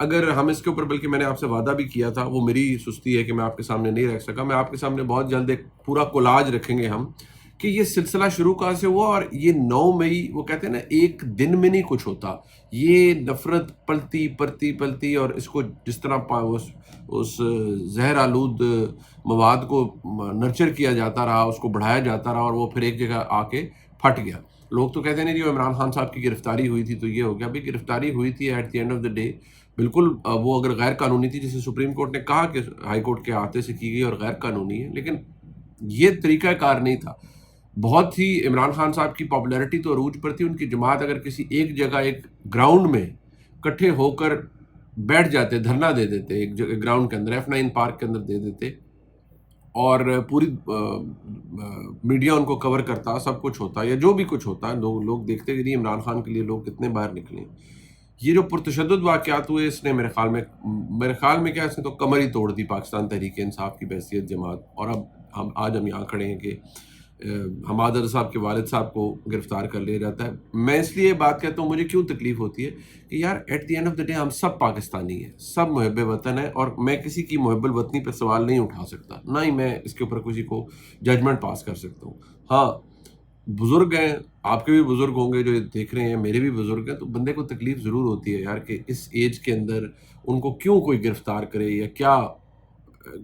اگر ہم اس کے اوپر، بلکہ میں نے آپ سے وعدہ بھی کیا تھا، وہ میری سستی ہے کہ میں آپ کے سامنے نہیں رکھ سکا، میں آپ کے سامنے بہت جلد ایک پورا کولاج رکھیں گے ہم، کہ یہ سلسلہ شروع کہاں سے ہوا، اور یہ 9 مئی، وہ کہتے ہیں نا ایک دن میں نہیں کچھ ہوتا، یہ نفرت پلتی پلتی پلتی، اور اس کو جس طرح اس زہر آلود مواد کو نرچر کیا جاتا رہا، اس کو بڑھایا جاتا رہا، اور وہ پھر ایک جگہ آ کے پھٹ گیا۔ لوگ تو کہتے ہیں نہیں جو عمران خان صاحب کی گرفتاری ہوئی تھی تو یہ ہو گیا، بھی گرفتاری ہوئی تھی at the end of the day, بالکل وہ اگر غیر قانونی تھی، جسے سپریم کورٹ نے کہا کہ ہائی کورٹ کے احاطے سے کی گئی اور غیر قانونی ہے، لیکن یہ طریقہ کار نہیں تھا۔ بہت ہی عمران خان صاحب کی پاپولیرٹی تو عروج پر تھی، ان کی جماعت اگر کسی ایک جگہ ایک گراؤنڈ میں اکٹھے ہو کر بیٹھ جاتے، دھرنا دے دیتے ایک جگہ گراؤنڈ کے اندر، F9 پارک کے اندر دے دیتے، اور پوری میڈیا ان کو کور کرتا، سب کچھ ہوتا، یا جو بھی کچھ ہوتا، لوگ دیکھتے کہ نہیں عمران خان کے لیے لوگ کتنے باہر نکلے۔ یہ جو پرتشدد واقعات ہوئے، اس نے میرے خیال میں کیا، اس نے تو کمر ہی توڑ دی پاکستان تحریک انصاف کی بحیثیت جماعت۔ اور اب آج ہم یہاں کھڑے ہیں کہ حماد اظہر صاحب کے والد صاحب کو گرفتار کر لیا جاتا ہے۔ میں اس لیے بات کہتا ہوں، مجھے کیوں تکلیف ہوتی ہے کہ یار at the end of the day ہم سب پاکستانی ہیں، سب محب وطن ہیں، اور میں کسی کی محب الوطنی پہ سوال نہیں اٹھا سکتا، نہ ہی میں اس کے اوپر کسی کو ججمنٹ پاس کر سکتا ہوں۔ ہاں، بزرگ ہیں، آپ کے بھی بزرگ ہوں گے جو دیکھ رہے ہیں، میرے بھی بزرگ ہیں، تو بندے کو تکلیف ضرور ہوتی ہے یار کہ اس ایج کے اندر ان کو کیوں کوئی گرفتار کرے، یا کیا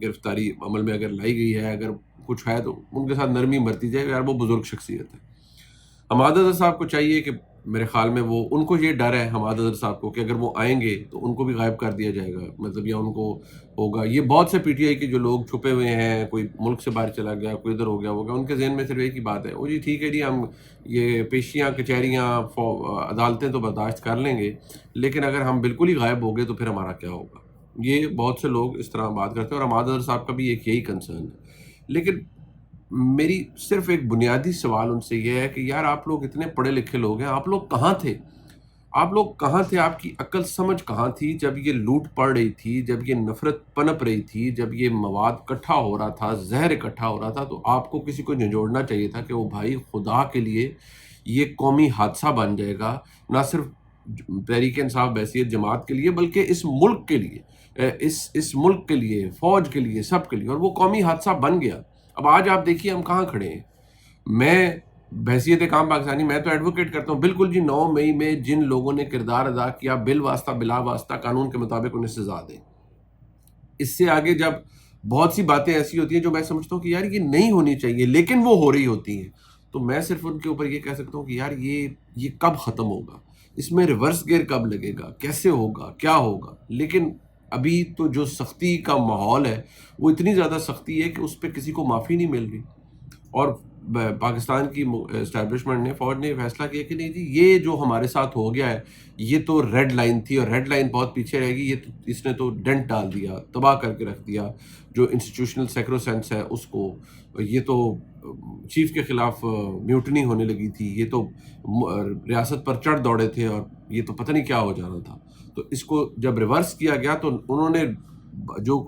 گرفتاری عمل میں اگر لائی گئی ہے، اگر کچھ ہے تو ان کے ساتھ نرمی برتی جائے، یار وہ بزرگ شخصیت ہے۔ حماد اظہر صاحب کو چاہیے کہ میرے خیال میں ان کو یہ ڈر ہے حماد اظہر صاحب کو کہ اگر وہ آئیں گے تو ان کو بھی غائب کر دیا جائے گا، مطلب یا ان کو ہوگا، یہ بہت سے پی ٹی آئی کے جو لوگ چھپے ہوئے ہیں، کوئی ملک سے باہر چلا گیا، کوئی ادھر ہو گیا ہوگا، ان کے ذہن میں صرف ایک ہی بات ہے، وہ جی ٹھیک ہے جی، ہم یہ پیشیاں کچہریاں عدالتیں تو برداشت کر لیں گے، لیکن اگر ہم بالکل ہی غائب ہو گئے تو پھر ہمارا کیا ہوگا۔ یہ بہت سے لوگ اس طرح بات کرتے ہیں، اور حماد اظہر صاحب کا بھی ایک یہی کنسرن ہے۔ لیکن میری صرف ایک بنیادی سوال ان سے یہ ہے کہ یار آپ لوگ اتنے پڑھے لکھے لوگ ہیں، آپ لوگ کہاں تھے؟ آپ لوگ کہاں تھے؟ آپ کی عقل سمجھ کہاں تھی جب یہ لوٹ پڑ رہی تھی، جب یہ نفرت پنپ رہی تھی، جب یہ مواد اکٹھا ہو رہا تھا، زہر اکٹھا ہو رہا تھا؟ تو آپ کو کسی کو جھنجھوڑنا چاہیے تھا کہ وہ بھائی خدا کے لیے یہ قومی حادثہ بن جائے گا، نہ صرف تحریک انصاف بحیثیت جماعت کے لیے بلکہ اس ملک کے لیے، اس ملک کے لیے، فوج کے لیے، سب کے لیے، اور وہ قومی حادثہ بن گیا۔ اب آج آپ دیکھیے ہم کہاں کھڑے ہیں۔ میں بحیثیت ایک عام پاکستانی، میں تو ایڈوکیٹ کرتا ہوں بالکل جی 9 مئی میں جن لوگوں نے کردار ادا کیا، بالواسطہ بلا واسطہ قانون کے مطابق انہیں سزا دیں۔ اس سے آگے جب بہت سی باتیں ایسی ہوتی ہیں جو میں سمجھتا ہوں کہ یار یہ نہیں ہونی چاہیے لیکن وہ ہو رہی ہوتی ہیں، تو میں صرف ان کے اوپر یہ کہہ سکتا ہوں کہ یار یہ کب ختم ہوگا، اس میں ریورس گیئر کب لگے گا، کیسے ہوگا، کیا ہوگا۔ لیکن ابھی تو جو سختی کا ماحول ہے وہ اتنی زیادہ سختی ہے کہ اس پہ کسی کو معافی نہیں مل رہی، اور پاکستان کی اسٹیبلشمنٹ نے، فوج نے فیصلہ کیا کہ نہیں جی یہ جو ہمارے ساتھ ہو گیا ہے یہ تو ریڈ لائن تھی، اور ریڈ لائن بہت پیچھے رہے گی، اس نے تو ڈنٹ ڈال دیا، تباہ کر کے رکھ دیا جو انسٹیٹیوشنل سیکروسینس ہے اس کو۔ یہ تو چیف کے خلاف میوٹنی ہونے لگی تھی، یہ تو ریاست پر چڑھ دوڑے تھے، اور یہ تو پتہ نہیں کیا ہو جانا تھا۔ تو اس کو جب ریورس کیا گیا تو انہوں نے جو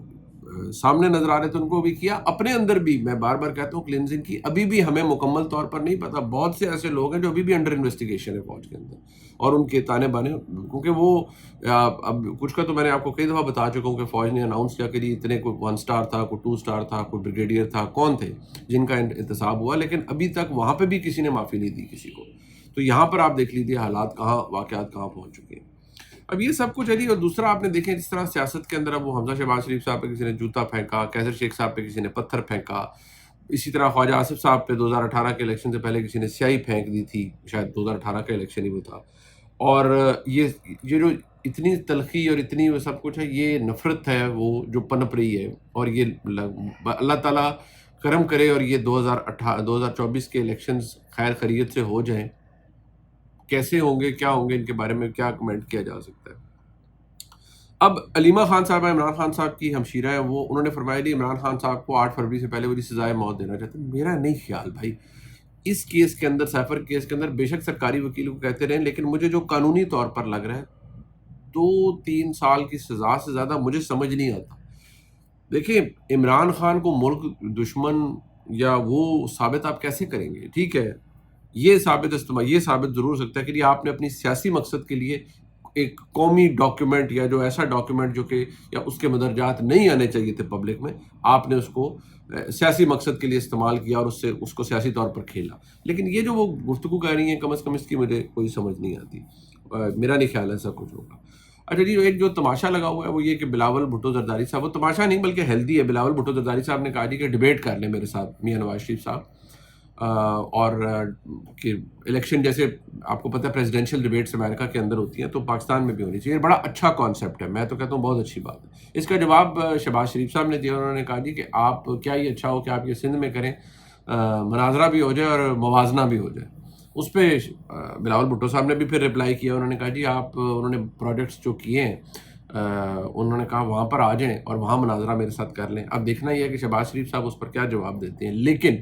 سامنے نظر آ رہے تھے ان کو بھی کیا، اپنے اندر بھی میں بار بار کہتا ہوں کلینزنگ کی ابھی بھی ہمیں مکمل طور پر نہیں پتا، بہت سے ایسے لوگ ہیں جو ابھی بھی انڈر انویسٹیگیشن ہے فوج کے اندر، اور ان کے تانے بانے، کیونکہ وہ اب کچھ کا تو میں نے آپ کو کئی دفعہ بتا چکا ہوں کہ فوج نے اناؤنس کیا کہ اتنے، کوئی 1 اسٹار تھا، کوئی 2 اسٹار تھا، کوئی بریگیڈیئر تھا، کون تھے جن کا انتصاب ہوا، لیکن ابھی تک وہاں پہ بھی کسی نے معافی نہیں دی کسی کو۔ تو یہاں پر آپ دیکھ لیجیے حالات کہاں، واقعات کہاں پہنچ چکے ہیں۔ اب یہ سب کچھ ہے جی، اور دوسرا آپ نے دیکھیں جس طرح سیاست کے اندر اب وہ حمزہ شہباز شریف صاحب پہ کسی نے جوتا پھینکا، کیسر شیخ صاحب پہ کسی نے پتھر پھینکا، اسی طرح خواجہ آصف صاحب پہ 2018 کے الیکشن سے پہلے کسی نے سیاہی پھینک دی تھی، شاید 2018 کا الیکشن ہی وہ تھا۔ اور یہ جو اتنی تلخی اور اتنی وہ سب کچھ ہے، یہ نفرت ہے وہ جو پنپ رہی ہے، اور یہ اللہ تعالیٰ کرم کرے اور یہ 2024 کے الیکشنز خیر خیریت سے ہو جائیں۔ کیسے ہوں گے، کیا ہوں گے، ان کے بارے میں کیا کمنٹ کیا جا سکتا ہے۔ اب علیمہ خان صاحب عمران خان صاحب کی ہمشیرہ ہے، وہ انہوں نے فرمایا کہ عمران خان صاحب کو 8 فروری سے پہلے وہ سزائے موت دینا چاہتے ہیں۔ میرا نہیں خیال بھائی، اس کیس کے اندر، سیفر کیس کے اندر، بے شک سرکاری وکیل کو کہتے رہیں، لیکن مجھے جو قانونی طور پر لگ رہا ہے 2-3 سال کی سزا سے زیادہ مجھے سمجھ نہیں آتا۔ دیکھیں عمران خان کو ملک دشمن یا وہ ثابت آپ کیسے کریں گے؟ ٹھیک ہے یہ ثابت ضرور ہو سکتا ہے کہ آپ نے اپنی سیاسی مقصد کے لیے ایک قومی ڈاکیومنٹ یا جو ایسا ڈاکیومنٹ جو کہ یا اس کے مدرجات نہیں آنے چاہیے تھے پبلک میں، آپ نے اس کو سیاسی مقصد کے لیے استعمال کیا اور اس کو سیاسی طور پر کھیلا. لیکن یہ جو وہ گفتگو کر رہی ہیں کم از کم اس کی مجھے کوئی سمجھ نہیں آتی. میرا نہیں خیال ایسا کچھ ہوگا. اچھا جی، ایک جو تماشا لگا ہوا ہے وہ یہ کہ بلاول بھٹو زرداری صاحب، وہ تماشا نہیں بلکہ ہیلدی ہے. بلاول بھٹو زرداری صاحب نے کہا جی کہ ڈیبیٹ کر لیں میرے ساتھ میاں نواز شریف صاحب، اور کہ الیکشن جیسے آپ کو پتہ ہے پریزیڈینشیل ڈیبیٹس امریکہ کے اندر ہوتی ہیں تو پاکستان میں بھی ہونی چاہیے. بڑا اچھا کانسیپٹ ہے، میں تو کہتا ہوں بہت اچھی بات ہے. اس کا جواب شہباز شریف صاحب نے دیا. انہوں نے کہا جی کہ آپ کیا یہ اچھا ہو کہ آپ یہ سندھ میں کریں، مناظرہ بھی ہو جائے اور موازنہ بھی ہو جائے. اس پہ بلاول بھٹو صاحب نے بھی پھر رپلائی کیا. انہوں نے کہا جی آپ، انہوں نے پروجیکٹس جو کیے ہیں انہوں نے کہا وہاں پر آ جائیں اور وہاں مناظرہ میرے ساتھ کر لیں. اب دیکھنا یہ ہے کہ شہباز شریف صاحب اس پر کیا جواب دیتے ہیں. لیکن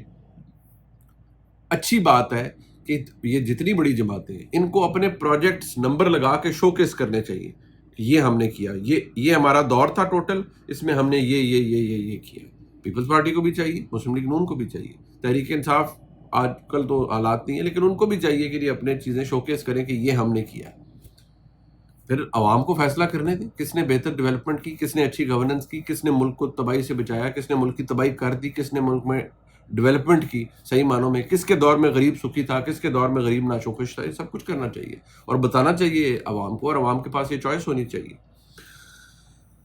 اچھی بات ہے کہ یہ جتنی بڑی جماعتیں ہیں ان کو اپنے پروجیکٹس نمبر لگا کے شوکیس کرنے چاہیے. یہ ہم نے کیا، یہ ہمارا دور تھا ٹوٹل، اس میں ہم نے یہ کیا. پیپلز پارٹی کو بھی چاہیے، مسلم لیگ نون کو بھی چاہیے، تحریک انصاف آج کل تو حالات نہیں ہیں لیکن ان کو بھی چاہیے کہ یہ اپنے چیزیں شوکیس کریں کہ یہ ہم نے کیا. پھر عوام کو فیصلہ کرنے دیں کس نے بہتر ڈیولپمنٹ کی، کس نے اچھی گورننس کی، کس نے ملک کو تباہی سے بچایا، کس نے ملک کی تباہی کر دی، کس نے ملک میں ڈیولپمنٹ کی صحیح معنوں میں، کس کے دور میں غریب سکھی تھا، کس کے دور میں غریب ناشوکش تھا. یہ سب کچھ کرنا چاہیے اور بتانا چاہیے عوام کو، اور عوام کے پاس یہ چوائس ہونی چاہیے.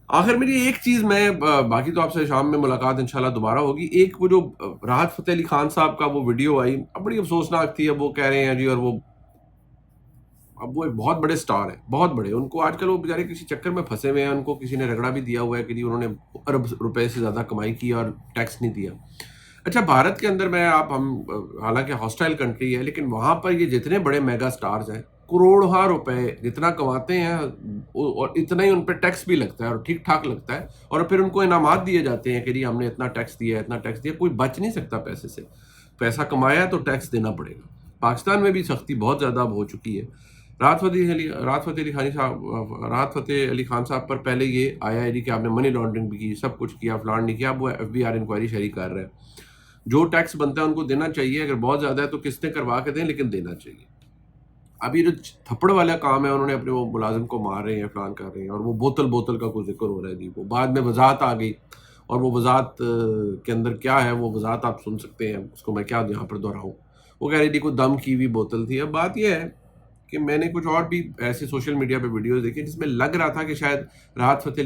آخر میری ایک چیز، میں باقی تو آپ سے شام میں ملاقات انشاءاللہ دوبارہ ہوگی. ایک وہ جو راحت فتح علی خان صاحب کا وہ ویڈیو آئی، بڑی افسوسناک تھی. اب وہ کہہ رہے ہیں جی، اور اب وہ ایک بہت بڑے سٹار ہیں، بہت بڑے. ان کو آج کل وہ بیچارے کسی چکر میں پھنسے ہوئے ہیں. ان کو کسی نے رگڑا بھی دیا ہوا ہے کہ جی انہوں نے ارب روپے سے زیادہ کمائی کی اور ٹیکس نہیں دیا. اچھا، بھارت کے اندر ہم حالانکہ ہاسٹائل کنٹری ہے لیکن وہاں پر یہ جتنے بڑے میگا سٹارز ہیں کروڑوں روپے جتنا کماتے ہیں اور اتنا ہی ان پہ ٹیکس بھی لگتا ہے اور ٹھیک ٹھاک لگتا ہے. اور پھر ان کو انعامات دیے جاتے ہیں کہ جی ہم نے اتنا ٹیکس دیا، اتنا ٹیکس دیا. کوئی بچ نہیں سکتا پیسے سے. پیسہ کمایا تو ٹیکس دینا پڑے گا. پاکستان میں بھی سختی بہت زیادہ اب ہو چکی ہے. راحت فتح علی خان صاحب پر پہلے یہ آیا ہے جی کہ آپ نے منی لانڈرنگ بھی کی، سب کچھ کیا، فلان نہیں کیا. اب وہ FBI انکوائری شریک کر رہے ہیں. جو ٹیکس بنتا ہے ان کو دینا چاہیے، اگر بہت زیادہ ہے تو قسطیں کروا کے دیں لیکن دینا چاہیے. اب یہ جو تھپڑ والا کام ہے، انہوں نے اپنے وہ ملازم کو مار رہے ہیں، فلان کر رہے ہیں، اور وہ بوتل کا کوئی ذکر ہو رہا ہے جی. وہ بعد میں وضاحت آ گئی، اور وہ وضاحت کے اندر کیا ہے وہ وضاحت آپ سن سکتے ہیں، اس کو میں کیا یہاں پر دہراؤں. وہ کہہ رہی تھی کوئی دم کی ہوئی بوتل تھی. اب بات یہ ہے کہ میں نے کچھ اور بھی ایسے سوشل میڈیا پہ ویڈیوز دیکھے جس میں لگ رہا تھا کہ شاید راحت فتح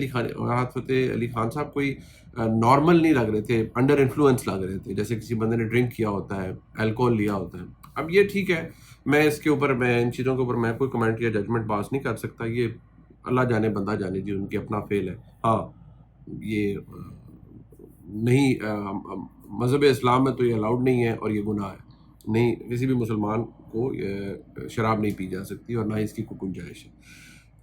علی خان صاحب کوئی نارمل نہیں لگ رہے تھے، انڈر انفلوئنس لگ رہے تھے، جیسے کسی بندے نے ڈرنک کیا ہوتا ہے، الکوہول لیا ہوتا ہے. اب یہ ٹھیک ہے، میں اس کے اوپر، میں ان چیزوں کے اوپر میں کوئی کمنٹ یا ججمنٹ پاس نہیں کر سکتا. یہ اللہ جانے بندہ جانے جی، ان کی اپنا فیل ہے. ہاں، یہ نہیں، مذہب اسلام میں تو یہ الاؤڈ نہیں ہے اور یہ گناہ ہے. نہیں، کسی بھی مسلمان کو شراب نہیں پی جا سکتی اور نہ ہی اس کی کوئی گنجائش ہے.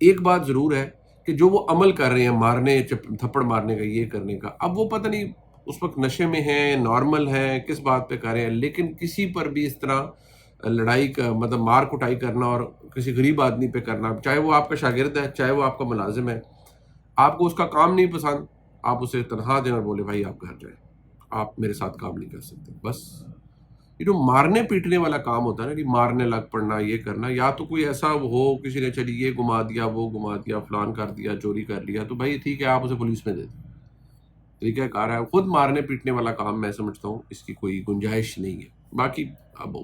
ایک بات ضرور ہے کہ جو وہ عمل کر رہے ہیں، مارنے، تھپڑ مارنے کا، یہ کرنے کا، اب وہ پتہ نہیں اس وقت نشے میں ہیں، نارمل ہیں، کس بات پہ کر رہے ہیں. لیکن کسی پر بھی اس طرح لڑائی کا مطلب مار کٹائی کرنا اور کسی غریب آدمی پہ کرنا، چاہے وہ آپ کا شاگرد ہے، چاہے وہ آپ کا ملازم ہے، آپ کو اس کا کام نہیں پسند، آپ اسے تنخواہ دیں اور بولے بھائی آپ گھر جائیں، آپ میرے ساتھ کام نہیں کر سکتے. بس یہ جو مارنے پیٹنے والا کام ہوتا ہے نا، کہ مارنے لگ پڑنا، یہ کرنا، یا تو کوئی ایسا ہو کسی نے چلی یہ گما دیا، وہ گما دیا، فلان کر دیا، چوری کر لیا، تو بھائی ٹھیک ہے آپ اسے پولیس میں دے دیں، طریقہ کار ہے. خود مارنے پیٹنے والا کام میں سمجھتا ہوں اس کی کوئی گنجائش نہیں ہے. باقی اب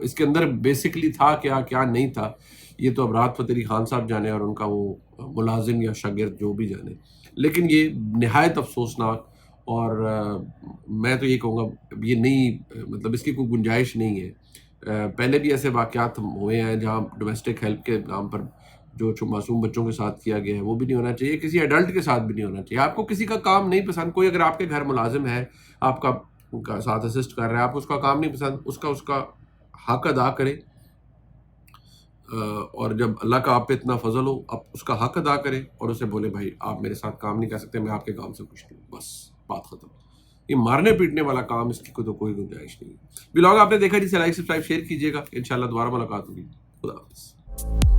اس کے اندر بیسکلی تھا کیا نہیں تھا، یہ تو اب راحت فتح علی خان صاحب جانے اور ان کا وہ ملازم یا شاگرد جو بھی جانے. لیکن یہ نہایت افسوسناک، اور میں تو یہ کہوں گا یہ نہیں، مطلب اس کی کوئی گنجائش نہیں ہے. پہلے بھی ایسے واقعات ہوئے ہیں جہاں ڈومیسٹک ہیلپ کے نام پر جو معصوم بچوں کے ساتھ کیا گیا ہے، وہ بھی نہیں ہونا چاہیے، کسی ایڈلٹ کے ساتھ بھی نہیں ہونا چاہیے. آپ کو کسی کا کام نہیں پسند، کوئی اگر آپ کے گھر ملازم ہے، آپ کا ساتھ اسسٹ کر رہا ہے، آپ اس کا کام نہیں پسند، اس کا حق ادا کرے. اور جب اللہ کا آپ پہ اتنا فضل ہو، آپ اس کا حق ادا کریں اور اسے بولے بھائی آپ میرے ساتھ کام نہیں کر سکتے، میں آپ کے کام سے خوش نہیں ہوں، بس بات ختم. یہ مارنے پیٹنے والا کام، اس کی تو کوئی گنجائش نہیں. ولاگ آپ نے دیکھا جسے لائک سبسکرائب شیئر کیجیے گا. انشاءاللہ دوبارہ ملاقات ہوگی. خدا حافظ.